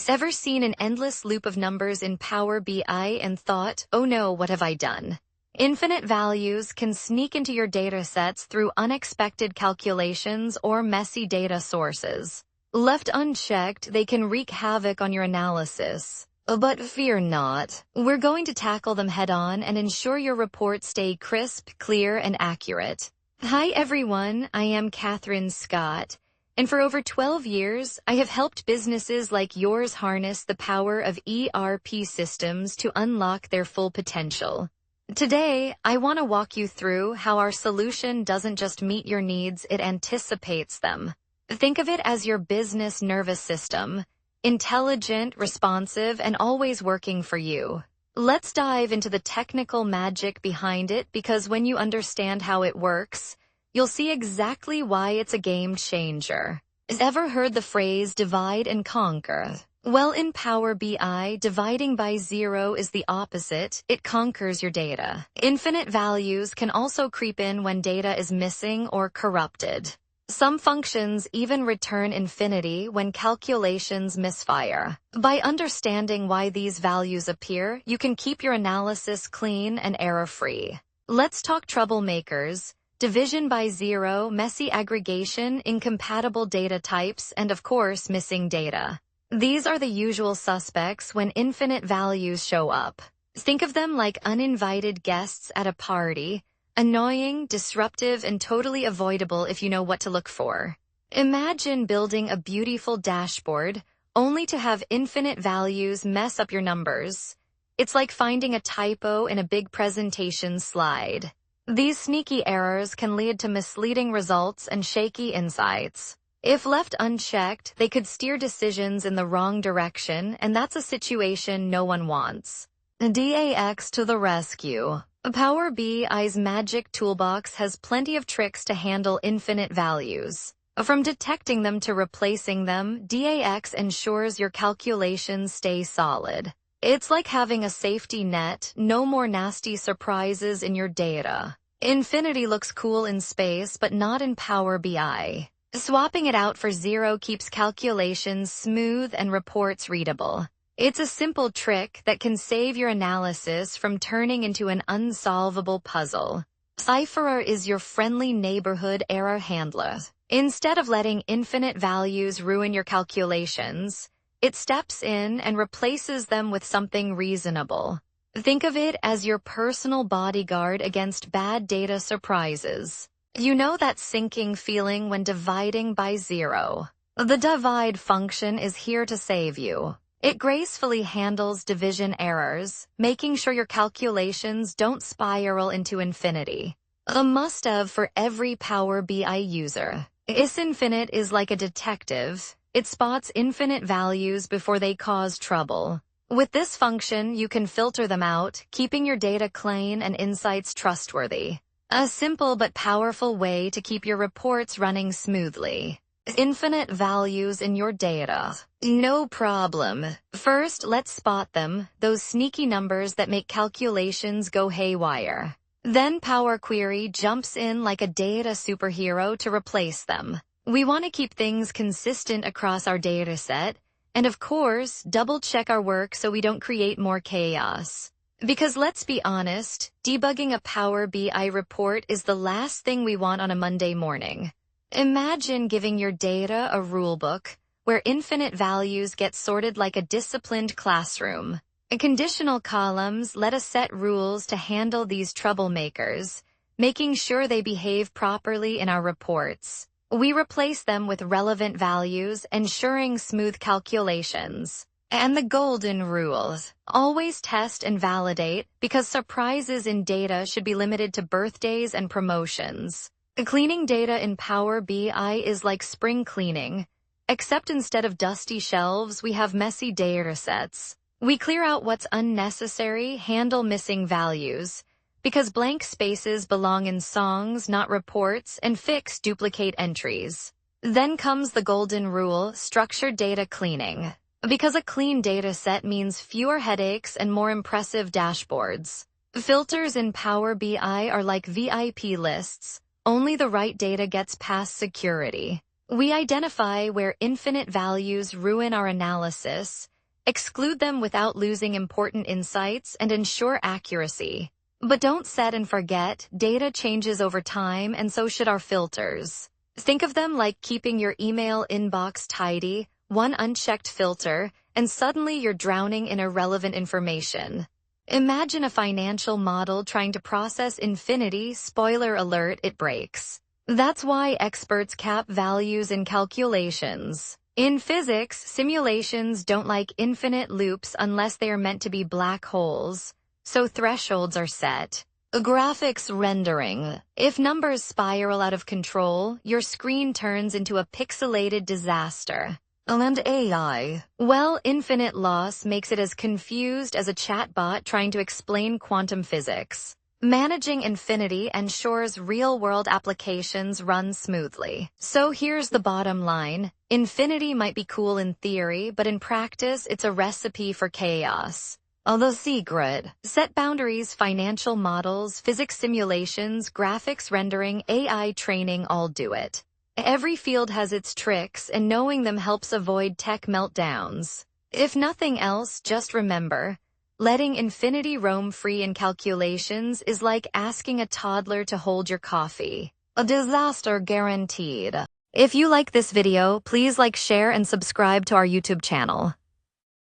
Ever seen an endless loop of numbers in Power BI and thought, oh no, what have I done? Infinite values can sneak into your datasets through unexpected calculations or messy data sources. Left unchecked, they can wreak havoc on your analysis. But fear not. We're going to tackle them head-on and ensure your reports stay crisp, clear, and accurate. Hi everyone, I am Catherine Scott. And for over 12 years, I have helped businesses like yours harness the power of ERP systems to unlock their full potential. Today, I want to walk you through how our solution doesn't just meet your needs, it anticipates them. Think of it as your business nervous system, intelligent, responsive, and always working for you. Let's dive into the technical magic behind it, because when you understand how it works, you'll see exactly why it's a game changer. Ever heard the phrase divide and conquer? Well, in Power BI, dividing by zero is the opposite. It conquers your data. Infinite values can also creep in when data is missing or corrupted. Some functions even return infinity when calculations misfire. By understanding why these values appear, you can keep your analysis clean and error-free. Let's talk troublemakers. Division by zero, messy aggregation, incompatible data types, and of course, missing data. These are the usual suspects when infinite values show up. Think of them like uninvited guests at a party, annoying, disruptive, and totally avoidable if you know what to look for. Imagine building a beautiful dashboard, only to have infinite values mess up your numbers. It's like finding a typo in a big presentation slide. These sneaky errors can lead to misleading results and shaky insights. If left unchecked, they could steer decisions in the wrong direction, and that's a situation no one wants. DAX to the rescue. Power BI's magic toolbox has plenty of tricks to handle infinite values. From detecting them to replacing them, DAX ensures your calculations stay solid. It's like having a safety net, no more nasty surprises in your data. Infinity looks cool in space, but not in Power BI. Swapping it out for zero keeps calculations smooth and reports readable. It's a simple trick that can save your analysis from turning into an unsolvable puzzle. IFERROR is your friendly neighborhood error handler. Instead of letting infinite values ruin your calculations, it steps in and replaces them with something reasonable. Think of it as your personal bodyguard against bad data surprises. You know that sinking feeling when dividing by zero? The divide function is here to save you. It gracefully handles division errors, making sure your calculations don't spiral into infinity. A must-have for every Power BI user. ISInfinite is like a detective. It spots infinite values before they cause trouble. With this function, you can filter them out, keeping your data clean and insights trustworthy. A simple but powerful way to keep your reports running smoothly. Infinite values in your data. No problem. First, let's spot them, those sneaky numbers that make calculations go haywire. Then Power Query jumps in like a data superhero to replace them. We want to keep things consistent across our dataset, and of course, double-check our work so we don't create more chaos. Because let's be honest, debugging a Power BI report is the last thing we want on a Monday morning. Imagine giving your data a rulebook, where infinite values get sorted like a disciplined classroom. Conditional columns let us set rules to handle these troublemakers, making sure they behave properly in our reports. We replace them with relevant values, ensuring smooth calculations. And the golden rules. Always test and validate, because surprises in data should be limited to birthdays and promotions. Cleaning data in Power BI is like spring cleaning, except instead of dusty shelves, we have messy datasets. We clear out what's unnecessary, handle missing values, because blank spaces belong in songs, not reports, and fix duplicate entries. Then comes the golden rule, structured data cleaning. Because a clean dataset means fewer headaches and more impressive dashboards. Filters in Power BI are like VIP lists. Only the right data gets past security. We identify where infinite values ruin our analysis, Exclude them without losing important insights and ensure accuracy. But don't set and forget, data changes over time and so should our filters. Think of them like keeping your email inbox tidy, one unchecked filter, and suddenly you're drowning in irrelevant information. Imagine a financial model trying to process infinity, spoiler alert, it breaks. That's why experts cap values in calculations. In physics, simulations don't like infinite loops unless they are meant to be black holes, so thresholds are set. Graphics rendering. If numbers spiral out of control, your screen turns into a pixelated disaster. And AI. Well, infinite loss makes it as confused as a chatbot trying to explain quantum physics. Managing infinity ensures real-world applications run smoothly. So here's the bottom line. Infinity might be cool in theory, but in practice, it's a recipe for chaos. The secret. Set boundaries, financial models, physics simulations, graphics rendering, AI training all do it. Every field has its tricks, and knowing them helps avoid tech meltdowns. If nothing else, just remember, letting infinity roam free in calculations is like asking a toddler to hold your coffee. A disaster guaranteed. If you like this video, please like, share, and subscribe to our YouTube channel.